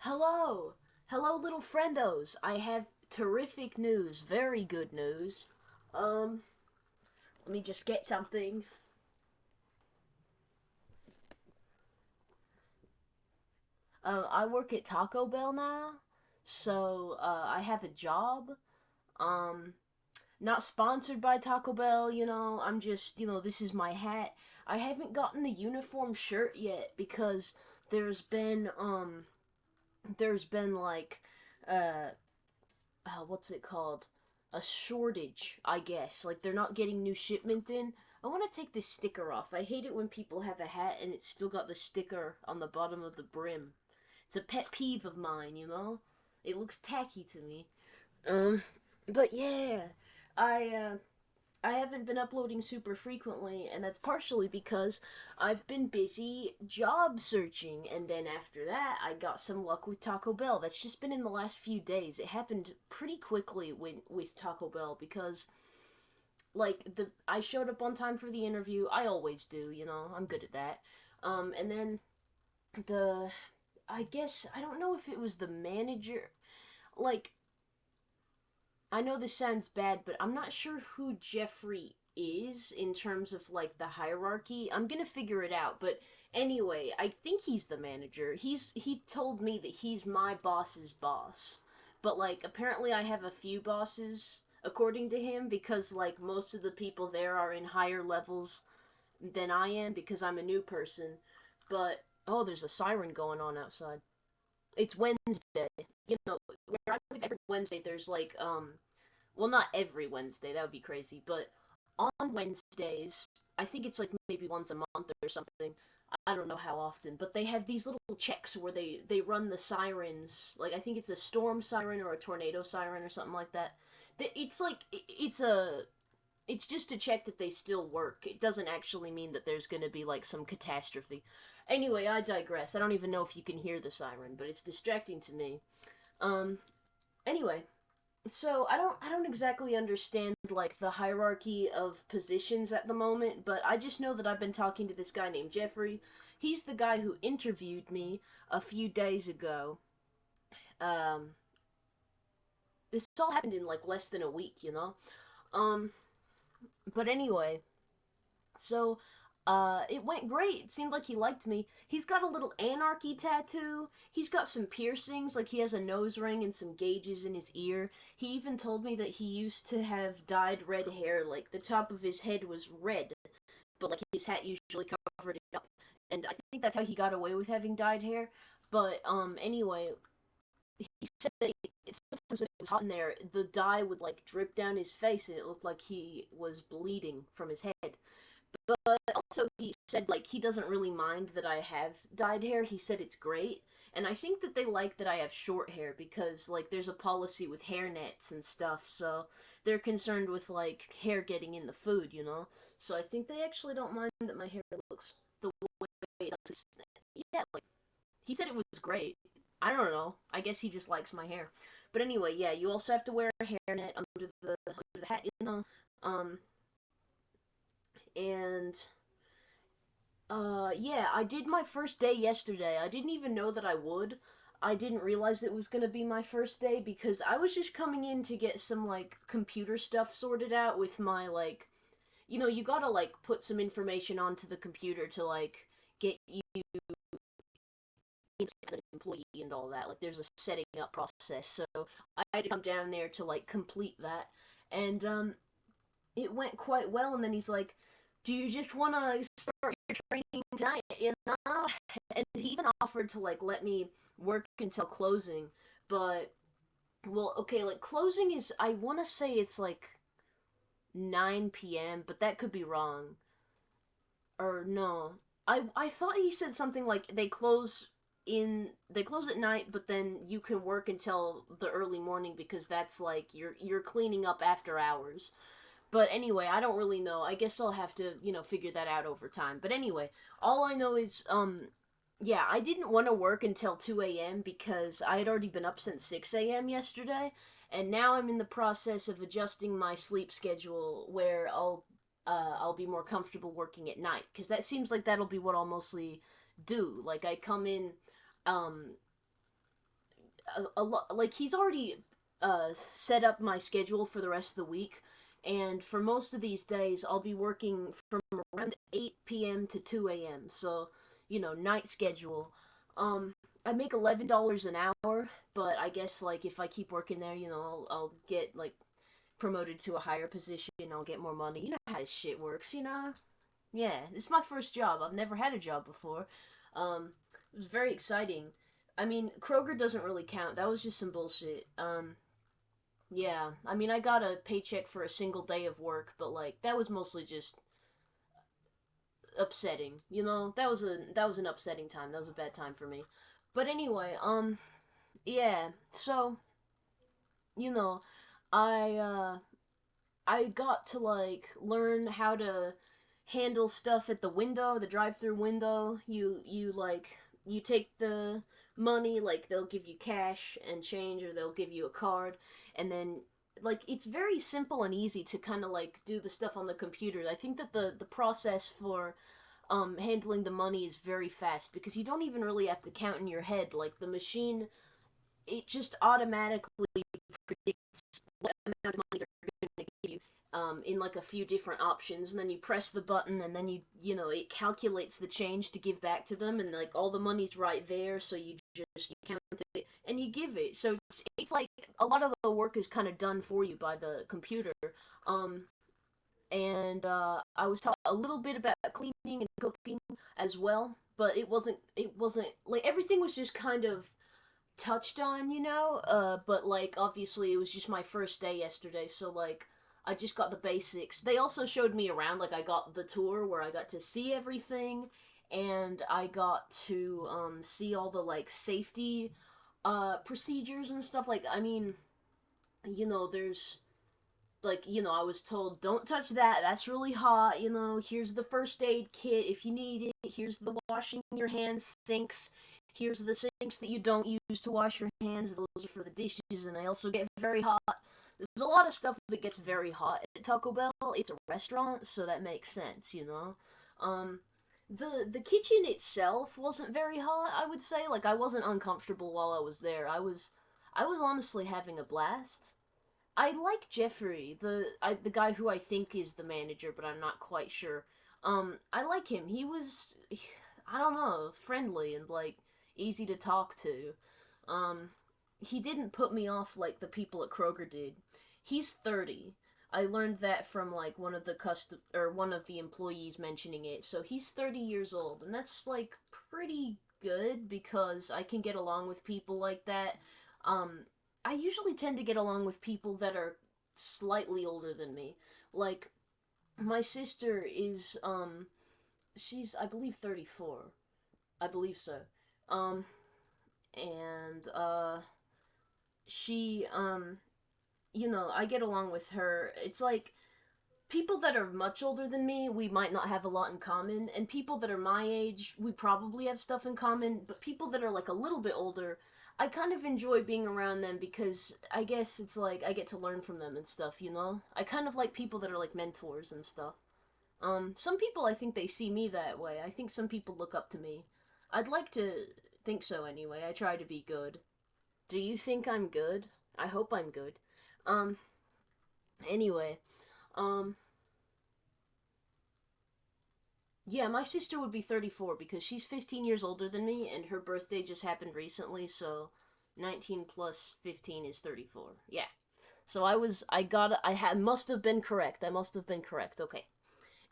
Hello! Hello, little friendos! I have terrific news, very good news. Um, Let me just get something. I work at Taco Bell now, so, I have a job. Um, Not sponsored by Taco Bell, I'm just, this is my hat. I haven't gotten the uniform shirt yet because there's been, um, there's been, like, uh, what's it called? A shortage, I guess. Like they're not getting new shipment in. I want to take this sticker off. I hate it when people have a hat and it's still got the sticker on the bottom of the brim. It's a pet peeve of mine. It looks tacky to me. Um, but yeah, I I haven't been uploading super frequently, and that's partially because I've been busy job searching, and then after that, I got some luck with Taco Bell. That's just been in the last few days. It happened pretty quickly with Taco Bell because, like, I showed up on time for the interview. I always do, I'm good at that. And then the, I guess, I don't know if it was the manager. Like, I know this sounds bad, but I'm not sure who Jeffrey is in terms of like the hierarchy. I'm gonna figure it out, but anyway, I think he's the manager. He told me that he's my boss's boss. But like apparently I have a few bosses according to him because like most of the people there are in higher levels than I am because I'm a new person. But oh, there's a siren going on outside. It's Wednesday. Where I live every Wednesday there's like well, not every Wednesday, that would be crazy, but on Wednesdays, I think it's like maybe once a month or something. I don't know how often, but they have these little checks where they run the sirens. Like I think it's a storm siren or a tornado siren or something like that. It's like it's just to check that they still work. It doesn't actually mean that there's going to be like some catastrophe. Anyway, I digress. I don't even know if you can hear the siren, but it's distracting to me. Um anyway, so I don't exactly understand like the hierarchy of positions at the moment, but I just know that I've been talking to this guy named Jeffrey. He's the guy who interviewed me a few days ago. Um this all happened in like less than a week. Um but anyway, so it went great. It seemed like he liked me. He's got a little anarchy tattoo. He's got some piercings, like he has a nose ring and some gauges in his ear. He even told me that he used to have dyed red hair, like the top of his head was red, but like his hat usually covered it up. And I think that's how he got away with having dyed hair. But anyway, he said that sometimes when it was hot in there, the dye would like drip down his face and it looked like he was bleeding from his head. But also, he said, like, he doesn't really mind that I have dyed hair. He said it's great. And I think that they like that I have short hair because, like, there's a policy with hair nets and stuff, so they're concerned with, like, hair getting in the food. So I think they actually don't mind that my hair looks the way it does. Yeah, like, he said it was great. I don't know. I guess he just likes my hair. But anyway, yeah, you also have to wear a hairnet under the hat. Um, and yeah, I did my first day yesterday. I didn't even know that I would. I didn't realize it was gonna be my first day because I was just coming in to get some, like, computer stuff sorted out with my, like, you gotta, like, put some information onto the computer to, like, get you as an employee and all that. Like, there's a setting up process. So I had to come down there to, like, complete that. And, it went quite well, and then he's like, "Do you just want to start your training tonight?" And he even offered to like let me work until closing, but well, okay, like closing is I want to say it's like 9 p.m., but that could be wrong. Or no, I thought he said something like they close at night, but then you can work until the early morning because that's like you're cleaning up after hours. But anyway, I don't really know. I guess I'll have to, figure that out over time. But anyway, all I know is, yeah, I didn't want to work until 2 a.m. because I had already been up since 6 a.m. yesterday, and now I'm in the process of adjusting my sleep schedule where I'll be more comfortable working at night because that seems like that'll be what I'll mostly do. Like I come in, um, a lot. Like he's already set up my schedule for the rest of the week, and for most of these days, I'll be working from around 8 p.m. to 2 a.m. So, night schedule. I make $11 an hour, but I guess like if I keep working there, I'll get like promoted to a higher position. I'll get more money. You know how this shit works, you know? Yeah, it's my first job. I've never had a job before. It was very exciting. I mean, Kroger doesn't really count. That was just some bullshit. Yeah. I mean, I got a paycheck for a single day of work, but like that was mostly just upsetting. That was an upsetting time. That was a bad time for me. But anyway, yeah. So, you know, I I got to like learn how to handle stuff at the window, the drive-through window. You take the money, like they'll give you cash and change or they'll give you a card, and then like it's very simple and easy to kind of like do the stuff on the computer. I think that the process for handling the money is very fast because you don't even really have to count in your head. Like the machine, it just automatically predicts what amount of money they're going to give you in like a few different options, and then you press the button, and then it calculates the change to give back to them, and like all the money's right there, so you count it and you give it. So it's like a lot of the work is kind of done for you by the computer. Um, and I was taught a little bit about cleaning and cooking as well, but it wasn't like everything was just kind of touched on, but like obviously it was just my first day yesterday, so like I just got the basics. They also showed me around, like I got the tour where I got to see everything, and I got to see all the like safety procedures and stuff. Like I mean, there's like I was told don't touch that, that's really hot. Here's the first aid kit if you need it. Here's the washing your hands sinks. Here's the sinks that you don't use to wash your hands. Those are for the dishes, and they also get very hot. There's a lot of stuff that gets very hot at Taco Bell. It's a restaurant, so that makes sense. um the kitchen itself wasn't very hot, I would say. Like I wasn't uncomfortable while I was there. I was honestly having a blast. I like Jeffrey, the guy who I think is the manager, but I'm not quite sure. I like him. I don't know, friendly and like easy to talk to. Um, he didn't put me off like the people at Kroger did. He's 30. I learned that from like one of the employees mentioning it. So he's 30 years old, and that's like pretty good because I can get along with people like that. Um, I usually tend to get along with people that are slightly older than me. Like my sister is she's I believe 34. I believe so. Um and she I get along with her. It's like people that are much older than me, we might not have a lot in common, and people that are my age, we probably have stuff in common, but people that are like a little bit older, I kind of enjoy being around them because I guess it's like I get to learn from them and stuff. I kind of like people that are like mentors and stuff. Some people I think they see me that way. I think some people look up to me. I'd like to think so anyway. I try to be good. Do you think I'm good? I hope I'm good. Um, anyway, um, yeah, my sister would be 34 because she's 15 years older than me, and her birthday just happened recently, so 19 plus 15 is 34. Yeah. So must have been correct. I must have been correct. Okay.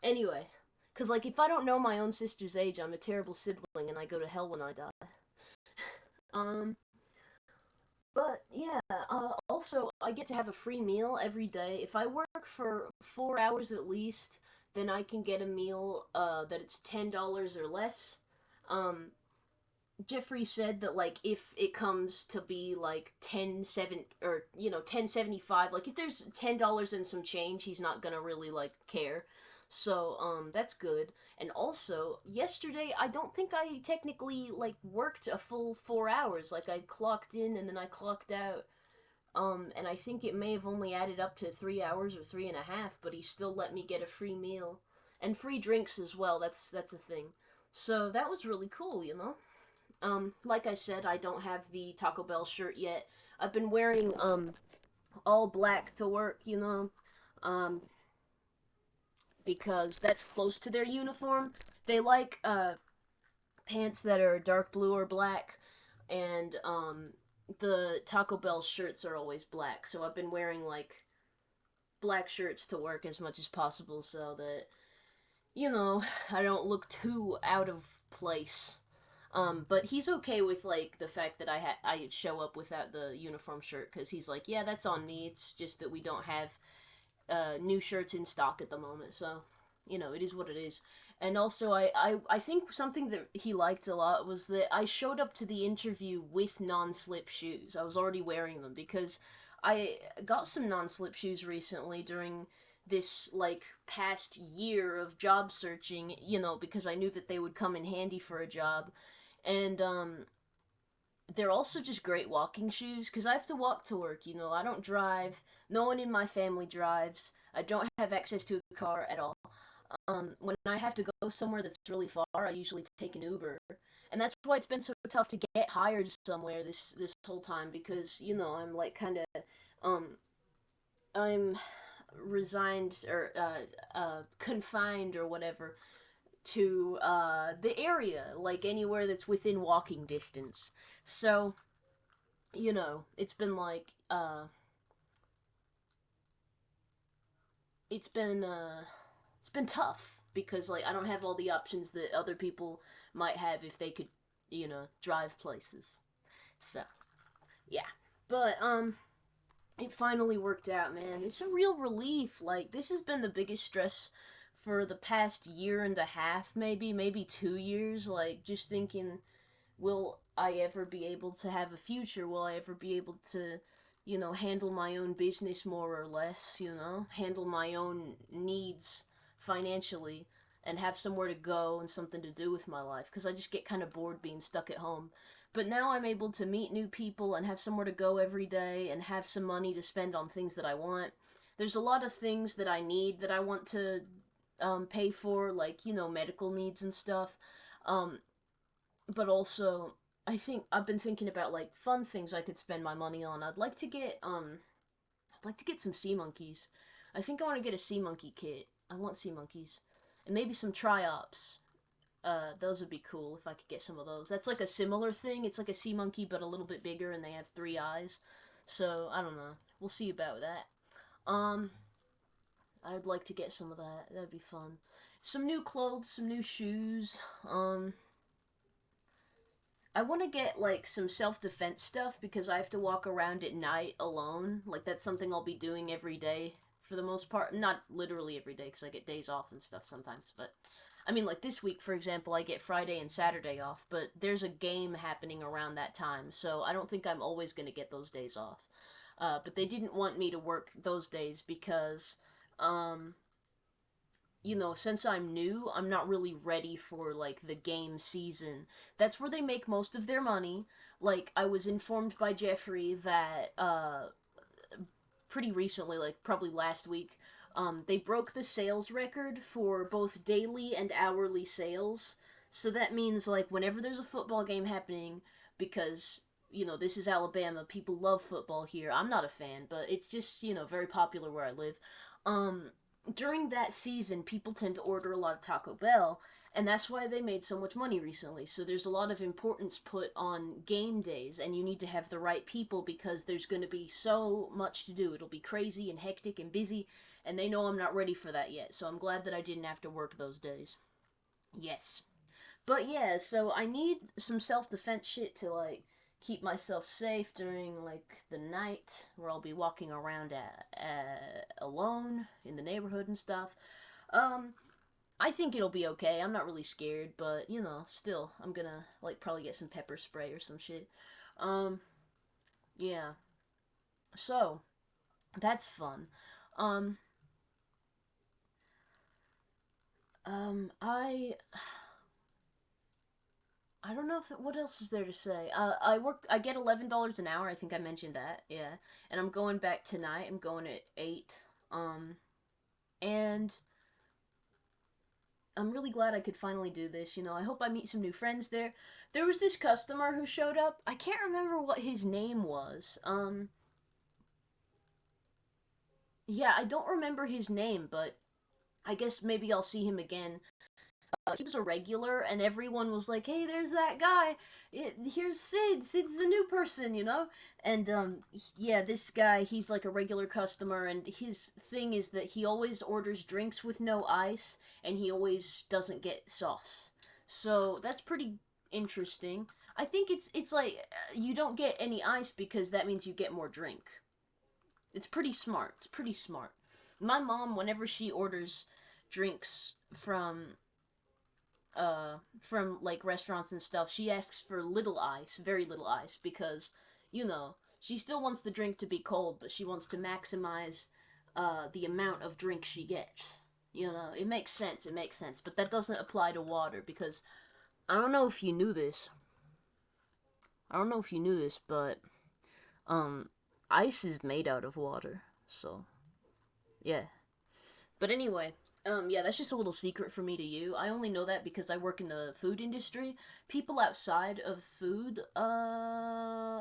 Anyway, because, like, if I don't know my own sister's age, I'm a terrible sibling and I go to hell when I die. Um, but yeah, also, I get to have a free meal every day. If I work for 4 hours at least, then I can get a meal that it's $10 or less. Um, Jeffrey said that like if it comes to be like 10.7 or 10.75, like if there's $10 and some change, he's not gonna really like care. So that's good. And also yesterday I don't think I technically like worked a full 4 hours. Like I clocked in and then I clocked out. And I think it may have only added up to 3 hours or three and a half, but he still let me get a free meal and free drinks as well. That's a thing. So that was really cool. Like I said, I don't have the Taco Bell shirt yet. I've been wearing all black to work, um, because that's close to their uniform. They like pants that are dark blue or black, and the Taco Bell shirts are always black. So I've been wearing like black shirts to work as much as possible so that I don't look too out of place. But he's okay with like the fact that I show up without the uniform shirt because he's like, yeah, that's on me. It's just that we don't have new shirts in stock at the moment, so it is what it is. And also, I think something that he liked a lot was that I showed up to the interview with non-slip shoes. I was already wearing them because I got some non-slip shoes recently during this like past year of job searching, because I knew that they would come in handy for a job. And they're also just great walking shoes because I have to walk to work. I don't drive. No one in my family drives. I don't have access to a car at all. When I have to go somewhere that's really far, I usually take an Uber, and that's why it's been so tough to get hired somewhere this whole time because I'm like kind of um I'm resigned or confined or whatever to the area, like anywhere that's within walking distance. So it's been like it's been it's been tough because like I don't have all the options that other people might have if they could, drive places. So, yeah. But it finally worked out, man. It's a real relief. Like this has been the biggest stress for the past year and a half, maybe 2 years, like just thinking, will I ever be able to have a future? Will I ever be able to, handle my own business more or less, handle my own needs financially and have somewhere to go and something to do with my life? Because I just get kind of bored being stuck at home. But now I'm able to meet new people and have somewhere to go every day and have some money to spend on things that I want. There's a lot of things that I need that I want to pay for, like, medical needs and stuff. Um, but also I think I've been thinking about like fun things I could spend my money on. I'd like to get some sea monkeys. I think I want to get a sea monkey kit. I want sea monkeys. And maybe some triops. Those would be cool if I could get some of those. That's like a similar thing. It's like a sea monkey but a little bit bigger and they have 3 eyes. So, I don't know. We'll see about that. Um I'd like to get some of that. That'd be fun. Some new clothes, some new shoes. I want to get like some self defense stuff because I have to walk around at night alone. Like that's something I'll be doing every day for the most part. Not literally every day because I get days off and stuff sometimes, but I mean like this week for example, I get Friday and Saturday off, but there's a game happening around that time. So I don't think I'm always going to get those days off. But they didn't want me to work those days because um since I'm new, I'm not really ready for like the game season. That's where they make most of their money. Like I was informed by Jeffrey that pretty recently, like probably last week, they broke the sales record for both daily and hourly sales. So that means like whenever there's a football game happening, because this is Alabama, people love football here. I'm not a fan, but it's just very popular where I live. During that season, people tend to order a lot of Taco Bell, and that's why they made so much money recently. So there's a lot of importance put on game days, and you need to have the right people because there's going to be so much to do. It'll be crazy and hectic and busy, and they know I'm not ready for that yet. So I'm glad that I didn't have to work those days. Yes. But yeah, so I need some self defense shit to like keep myself safe during like the night where I'll be walking around alone in the neighborhood and stuff. Um, I think it'll be okay. I'm not really scared, but still, I'm gonna like probably get some pepper spray or some shit. Um, yeah. So that's fun. Um, I don't know if what else is there to say. I work. I get $11 an hour. I think I mentioned that. Yeah, and I'm going back tonight. I'm going at 8. And I'm really glad I could finally do this. I hope I meet some new friends there. There was this customer who showed up. I can't remember what his name was. Yeah, I don't remember his name, but I guess maybe I'll see him again. He was a regular, and everyone was like, "Hey, there's that guy. Here's Sid. Sid's the new person." And yeah, this guy, he's like a regular customer, and his thing is that he always orders drinks with no ice, and he always doesn't get sauce. So that's pretty interesting. I think it's like you don't get any ice because that means you get more drink. It's pretty smart. It's pretty smart. My mom, whenever she orders drinks from like restaurants and stuff, she asks for little ice, very little ice, because she still wants the drink to be cold, but she wants to maximize the amount of drink she gets. It makes sense. It makes sense, but that doesn't apply to water because I don't know if you knew this. I don't know if you knew this, but um, ice is made out of water. So yeah. But anyway, yeah, that's just a little secret for me to you. I only know that because I work in the food industry. People outside of food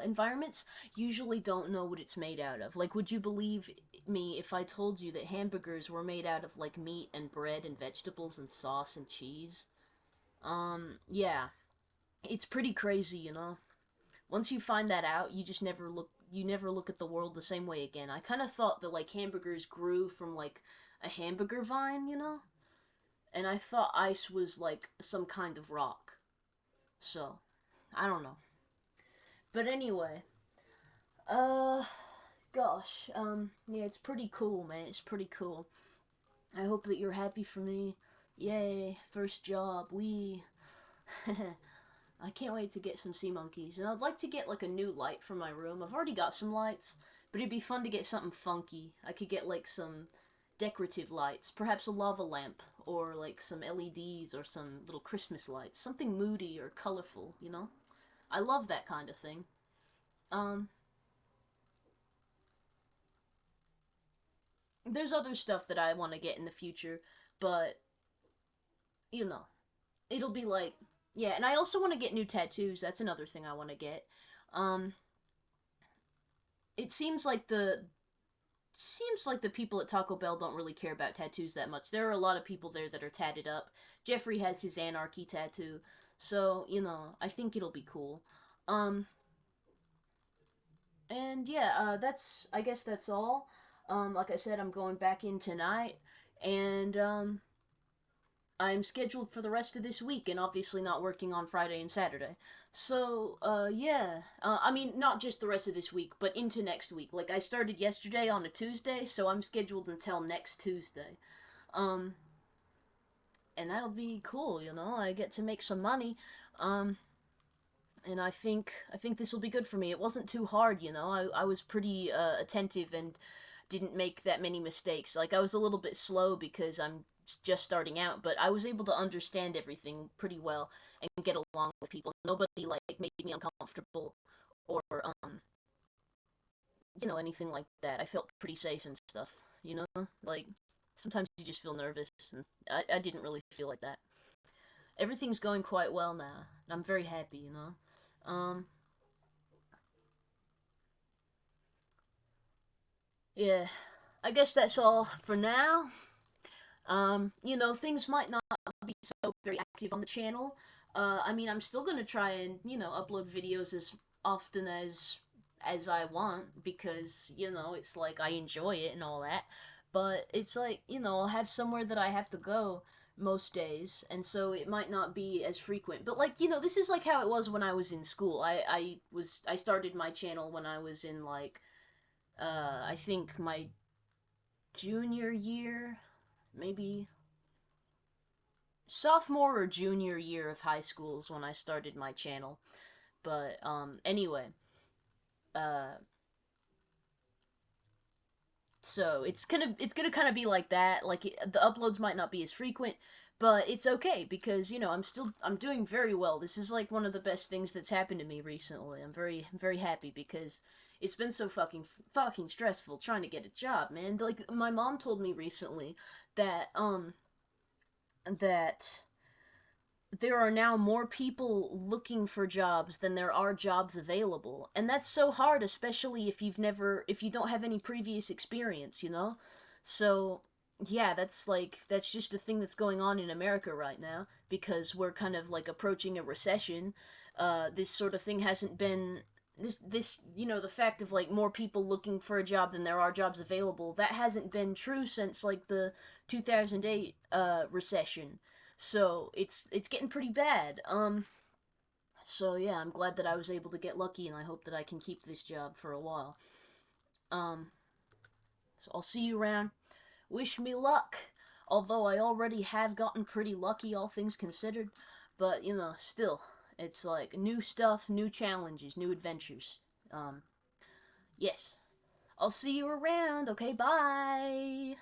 environments usually don't know what it's made out of. Like, would you believe me if I told you that hamburgers were made out of like meat and bread and vegetables and sauce and cheese? Yeah, it's pretty crazy. Once you find that out, you never look at the world the same way again. I kind of thought that like hamburgers grew from like a hamburger vine. And I thought ice was like some kind of rock. So, I don't know. But anyway, uh gosh, yeah, it's pretty cool, man. It's pretty cool. I hope that you're happy for me. Yay, first job. I can't wait to get some sea monkeys. And I'd like to get like a new light for my room. I've already got some lights, but it'd be fun to get something funky. I could get like some decorative lights, perhaps a lava lamp, or like some LEDs or some little Christmas lights. Something moody or colorful. I love that kind of thing. Um, there's other stuff that I want to get in the future, but you know, it'll be like, yeah, and I also want to get new tattoos. That's another thing I want to get. Um, it seems like the people at Taco Bell don't really care about tattoos that much. There are a lot of people there that are tatted up. Jeffrey has his anarchy tattoo. So, I think it'll be cool. Um and yeah, I guess that's all. Like I said, I'm going back in tonight and I'm scheduled for the rest of this week and obviously not working on Friday and Saturday. So, yeah. I mean, not just the rest of this week, but into next week. Like, I started yesterday on a Tuesday, so I'm scheduled until next Tuesday. Um, and that'll be cool. I get to make some money. Um, and I think this will be good for me. It wasn't too hard. I was pretty attentive and didn't make that many mistakes. Like I was a little bit slow because I'm just starting out, but I was able to understand everything pretty well and get along with people. Nobody like made me uncomfortable or anything like that. I felt pretty safe and stuff. Like sometimes you just feel nervous and I didn't really feel like that. Everything's going quite well now. And I'm very happy. Um yeah. I guess that's all for now. Things might not be so very active on the channel. I mean, I'm still gonna try and upload videos as often as I want because it's like I enjoy it and all that. But it's like I'll have somewhere that I have to go most days, and so it might not be as frequent. But like this is like how it was when I was in school. I started my channel when I was in like I think my junior year, maybe sophomore or junior year of high school is when I started my channel. But anyway, uh so it's gonna kind of be like that. Like the uploads might not be as frequent, but it's okay because I'm doing very well. This is like one of the best things that's happened to me recently. I'm very happy because it's been so fucking stressful trying to get a job, man. Like my mom told me recently that that there are now more people looking for jobs than there are jobs available. And that's so hard, especially if you don't have any previous experience, you know? So, yeah, that's just a thing that's going on in America right now because we're kind of like approaching a recession. This sort of thing hasn't been the fact of like more people looking for a job than there are jobs available, that hasn't been true since like the 2008 recession. So it's getting pretty bad. So yeah, I'm glad that I was able to get lucky, and I hope that I can keep this job for a while. Um, so I'll see you around. Wish me luck. Although I already have gotten pretty lucky, all things considered. But still, it's like new stuff, new challenges, new adventures. Yes. I'll see you around. Okay, bye.